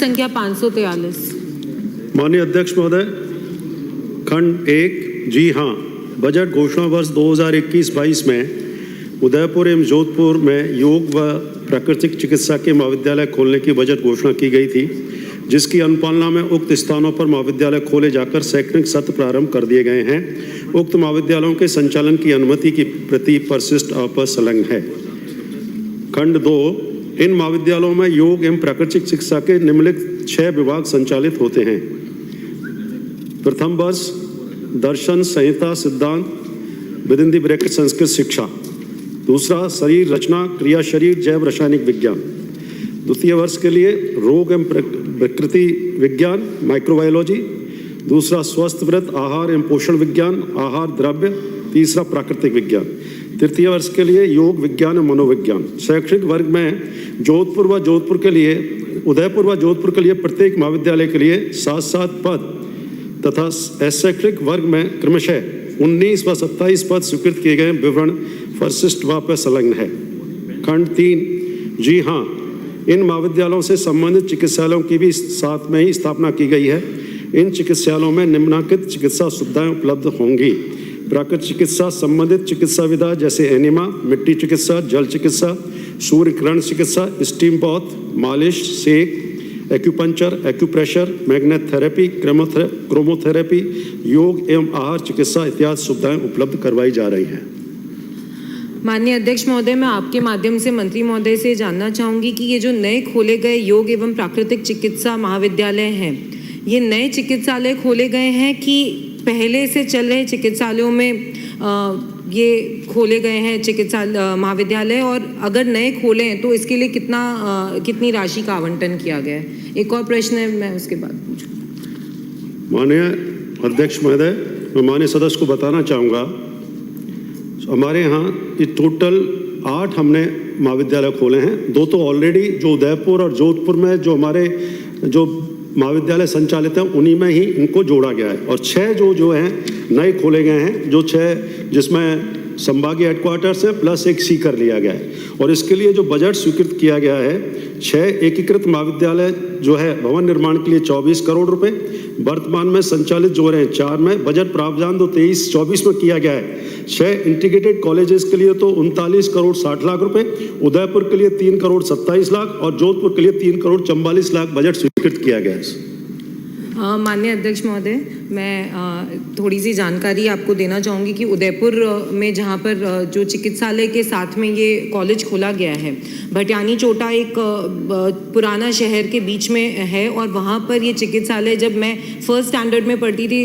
संख्या 543। माननीय अध्यक्ष महोदय, खंड 1, जी हाँ, बजट घोषणा वर्ष 2021-22 में उदयपुर एवं जोधपुर में योग व प्राकृतिक चिकित्सा के महाविद्यालय खोलने की बजट घोषणा की गई थी, जिसकी अनुपालना में उक्त स्थानों पर महाविद्यालय खोले जाकर शैक्षणिक सत्र प्रारंभ कर दिए गए हैं। उक्त महाविद्यालयों के संचालन की अनुमति की प्रति परिशिष्ट अपसंलग्न है। खंड 2, इन महाविद्यालयों में योग एवं प्राकृतिक चिकित्सा के निम्नलिखित 6 विभाग संचालित होते हैं। प्रथम वर्ष दर्शन संहिता सिद्धांत with in the bracket Sanskrit शिक्षा। दूसरा शरीर रचना क्रिया शरीर जैव रासायनिक विज्ञान। द्वितीय वर्ष के लिए रोग एवं प्रकृति विज्ञान माइक्रोबायोलॉजी। दूसरा स्वस्थ व्रत आहार एवं पोषण विज्ञान आहार द्रव्य। तीसरा प्राकृतिक विज्ञान। तृतीय वर्ष के लिए योग विज्ञान और मनोविज्ञान। शैक्षणिक वर्ग में जोधपुर व जोधपुर के लिए उदयपुर व जोधपुर के लिए प्रत्येक महाविद्यालय के लिए 7-7 पद तथा शैक्षणिक वर्ग में क्रमशः 19 व 27 पद स्वीकृत किए गए। विवरण परिशिष्ट व पर संलग्न है। खंड 3, जी हाँ, इन महाविद्यालयों से संबंधित चिकित्सालयों की भी साथ में ही स्थापना की गई है। इन चिकित्सालयों में निम्नलिखित चिकित्सा सुविधाएं उपलब्ध होंगी। प्राकृतिक चिकित्सा संबंधित चिकित्सा विधा जैसे एनिमा, मिट्टी चिकित्सा, जल चिकित्सा, सूर्य किरण चिकित्सा, स्टीम बाथ, मालिश, सेक, एक्यूपंक्चर, एक्यूप्रेशर, मैग्नेट थेरेपी, क्रोमोथेरेपी, योग एवं आहार चिकित्सा इत्यादि सुविधाएं उपलब्ध करवाई जा रही हैं। माननीय अध्यक्ष महोदय, मैं आपके माध्यम से मंत्री महोदय से जानना चाहूँगी कि ये जो नए खोले गए योग एवं प्राकृतिक चिकित्सा महाविद्यालय हैं, ये नए चिकित्सालय खोले गए हैं कि पहले से चल रहे चिकित्सालयों में ये खोले गए हैं चिकित्सा महाविद्यालय, और अगर नए खोले हैं तो इसके लिए कितनी राशि का आवंटन किया गया है? एक और प्रश्न है, मैं उसके बाद पूछूँ। माननीय अध्यक्ष महोदय, मैं माननीय सदस्य को बताना चाहूँगा, हमारे यहाँ ये टोटल 8 हमने महाविद्यालय खोले हैं। 2 तो ऑलरेडी जो उदयपुर और जोधपुर में जो हमारे जो महाविद्यालय संचालित हैं उन्हीं में ही इनको जोड़ा गया है, और 6 जो हैं नए खोले गए हैं, जो 6 जिसमें संभागीय हेडक्वार्टर्स है प्लस एक सीकर लिया गया है। और इसके लिए जो बजट स्वीकृत किया गया है, 6 एकीकृत महाविद्यालय जो है भवन निर्माण के लिए 24 करोड़ रुपए, वर्तमान में संचालित जो रहे हैं 4 में, बजट प्रावधान तो 23-24 में किया गया है। 6 इंटीग्रेटेड कॉलेजेस के लिए तो 39 करोड़ 60 लाख रुपए, उदयपुर के लिए 3 करोड़ 27 लाख और जोधपुर के लिए 3 करोड़ 44 लाख बजट स्वीकृत किया गया है। माननीय अध्यक्ष महोदय, मैं थोड़ी सी जानकारी आपको देना चाहूँगी कि उदयपुर में जहाँ पर जो चिकित्सालय के साथ में ये कॉलेज खोला गया है, भटियानी चोटा एक पुराना शहर के बीच में है, और वहाँ पर ये चिकित्सालय जब मैं फर्स्ट स्टैंडर्ड में पढ़ती थी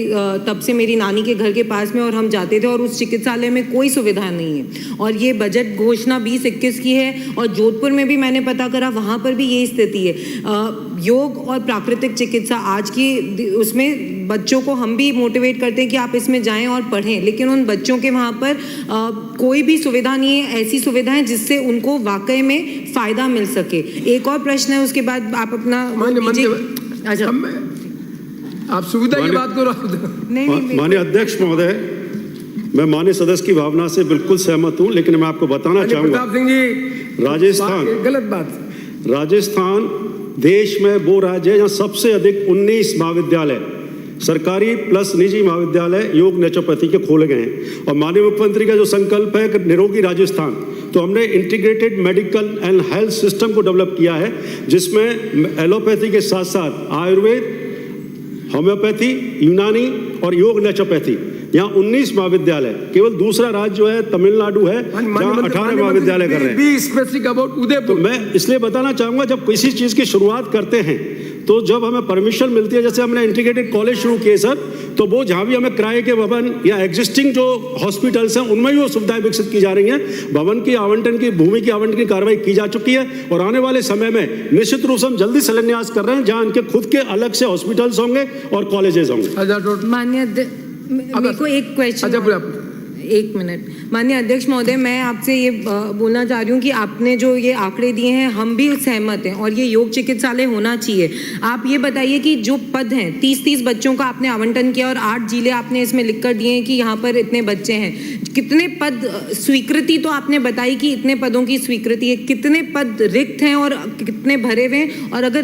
तब से मेरी नानी के घर के पास में और हम जाते थे, और उस चिकित्सालय में कोई सुविधा नहीं है। और ये बजट घोषणा 2021 की है, और जोधपुर में भी मैंने पता करा, वहाँ पर भी यही स्थिति है। योग और प्राकृतिक चिकित्सा आज की उसमें बच्चों को हम भी मोटिवेट करते हैं कि आप इसमें जाएं और पढ़ें, लेकिन उन बच्चों के वहाँ पर कोई भी सुविधा नहीं है, ऐसी सुविधाएं जिससे उनको वाकई में फ़ायदा मिल सके। एक और प्रश्न है, उसके बाद आप अपना अच्छा आप सुविधा की बात करो। माननीय अध्यक्ष महोदय, मैं माननीय सदस्य की भावना से बिल्कुल सहमत हूँ, लेकिन मैं आपको बताना चाहूँगा, प्रताप सिंह जी, राजस्थान गलत बात। राजस्थान देश में वो राज्य है जहाँ सबसे अधिक 19 महाविद्यालय सरकारी प्लस निजी महाविद्यालय योग नेचुरोपैथी के खोले गए हैं। और माननीय मुख्यमंत्री का जो संकल्प है कि निरोगी राजस्थान, तो हमने integrated medical and health system को डेवलप किया है, जिसमें एलोपैथी के साथ साथ आयुर्वेद, होम्योपैथी, यूनानी और योग नेचुरोपैथी, यहाँ 19 महाविद्यालय। केवल दूसरा राज्य जो है तमिलनाडु है, जहाँ 18 महाविद्यालय कर रहे हैं। तो मैं इसलिए बताना चाहूंगा, जब किसी चीज की शुरुआत करते हैं तो जब हमें परमिशन मिलती है, जैसे हमने इंटीग्रेटेड कॉलेज शुरू किए सर, तो वो जहाँ भी हमें किराए के भवन या एग्जिस्टिंग जो हॉस्पिटल्स हैं उनमें ही वो सुविधाएं विकसित की जा रही हैं। भवन की आवंटन की, भूमि की आवंटन की कार्रवाई की जा चुकी है, और आने वाले समय में निश्चित रूप से हम जल्दी शिलान्यास कर रहे हैं, जहाँ इनके खुद के अलग से हॉस्पिटल्स होंगे और कॉलेजेस होंगे। मान्य मेरे को एक क्वेश्चन, एक मिनट माननीय अध्यक्ष महोदय, मैं आपसे ये बोलना चाह रही हूँ कि आपने जो ये आंकड़े दिए हैं हम भी सहमत हैं और ये योग चिकित्सालय होना चाहिए। आप ये बताइए कि जो पद हैं 30-30 बच्चों का आपने आवंटन किया और 8 जिले आपने इसमें लिख कर दिए हैं कि यहाँ पर इतने बच्चे हैं, कितने पद स्वीकृति तो आपने बताई कि इतने पदों की स्वीकृति है, कितने पद रिक्त हैं और कितने भरे हुए हैं, और अगर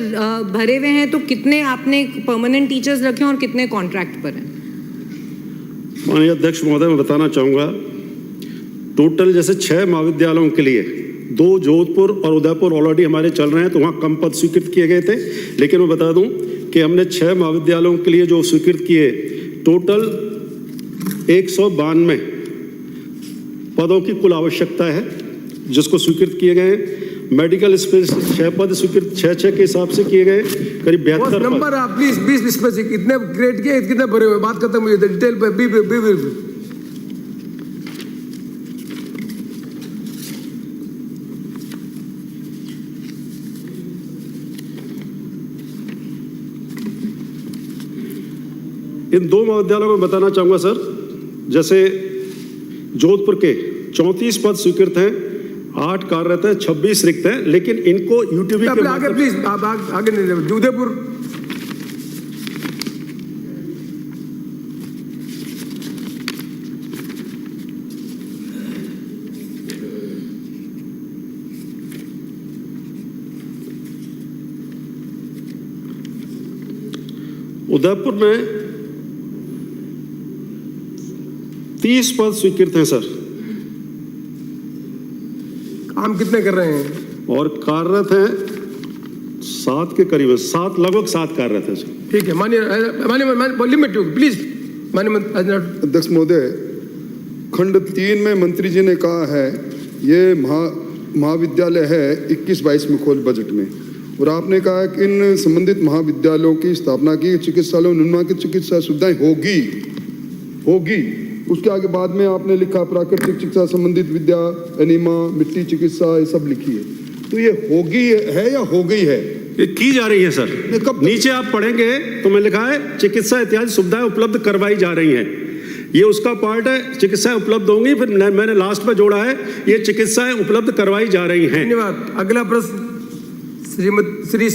भरे हुए हैं तो कितने आपने परमानेंट टीचर्स रखे हैं और कितने कॉन्ट्रैक्ट पर हैं? माननीय अध्यक्ष महोदय, मैं बताना चाहूँगा टोटल जैसे 6 महाविद्यालयों के लिए 2 जोधपुर और उदयपुर ऑलरेडी हमारे चल रहे हैं, तो वहाँ कम पद स्वीकृत किए गए थे। लेकिन मैं बता दूं कि हमने 6 महाविद्यालयों के लिए जो स्वीकृत किए टोटल 192 पदों की कुल आवश्यकता है जिसको स्वीकृत किए गए हैं। मेडिकल स्पेशलिस्ट 6 पद स्वीकृत 6 के हिसाब से किए गए, करीब 72 नंबर आप प्लीज 20 स्पेसिफिक कितने ग्रेड के कितने भरे हुए, बात खत्म हुई, डिटेल पे बी इन 2 महाविद्यालयों में बताना चाहूँगा सर, जैसे जोधपुर के 34 पद स्वीकृत हैं, 8 कार्यरत हैं, 26 रिक्त हैं, लेकिन इनको यूटीबी के आगे प्लीज आप आगे नहीं, उदयपुर उदयपुर में 30 पद स्वीकृत हैं सर, काम कितने कर रहे हैं और कार्यरत हैं 7 के करीब है, 7 लगभग 7 कार्यरत हैं सर। ठीक है, माननीय लिमिट प्लीज। माननीय अध्यक्ष महोदय, खंड 3 में मंत्री जी ने कहा है ये महाविद्यालय है 21-22 में खोज बजट में, और आपने कहा है कि इन संबंधित महाविद्यालयों की स्थापना की चिकित्सालयों निर्माण की चिकित्सा सुविधाएं होगी। उसके आगे बाद में आपने लिखा प्राकृतिक चिकित्सा संबंधित विद्या, एनीमा, मिट्टी चिकित्सा, ये सब लिखी है। तो ये होगी है या हो गई है? ये की जा रही है सर। कब? नीचे आप पढ़ेंगे तो मैं लिखा है चिकित्सा इत्यादि सुविधाएं उपलब्ध करवाई जा रही हैं, ये उसका पार्ट है। चिकित्साएं उपलब्ध होंगी, फिर मैंने लास्ट में जोड़ा है ये चिकित्साएं उपलब्ध करवाई जा रही हैं। धन्यवाद। अगला प्रश्न श्री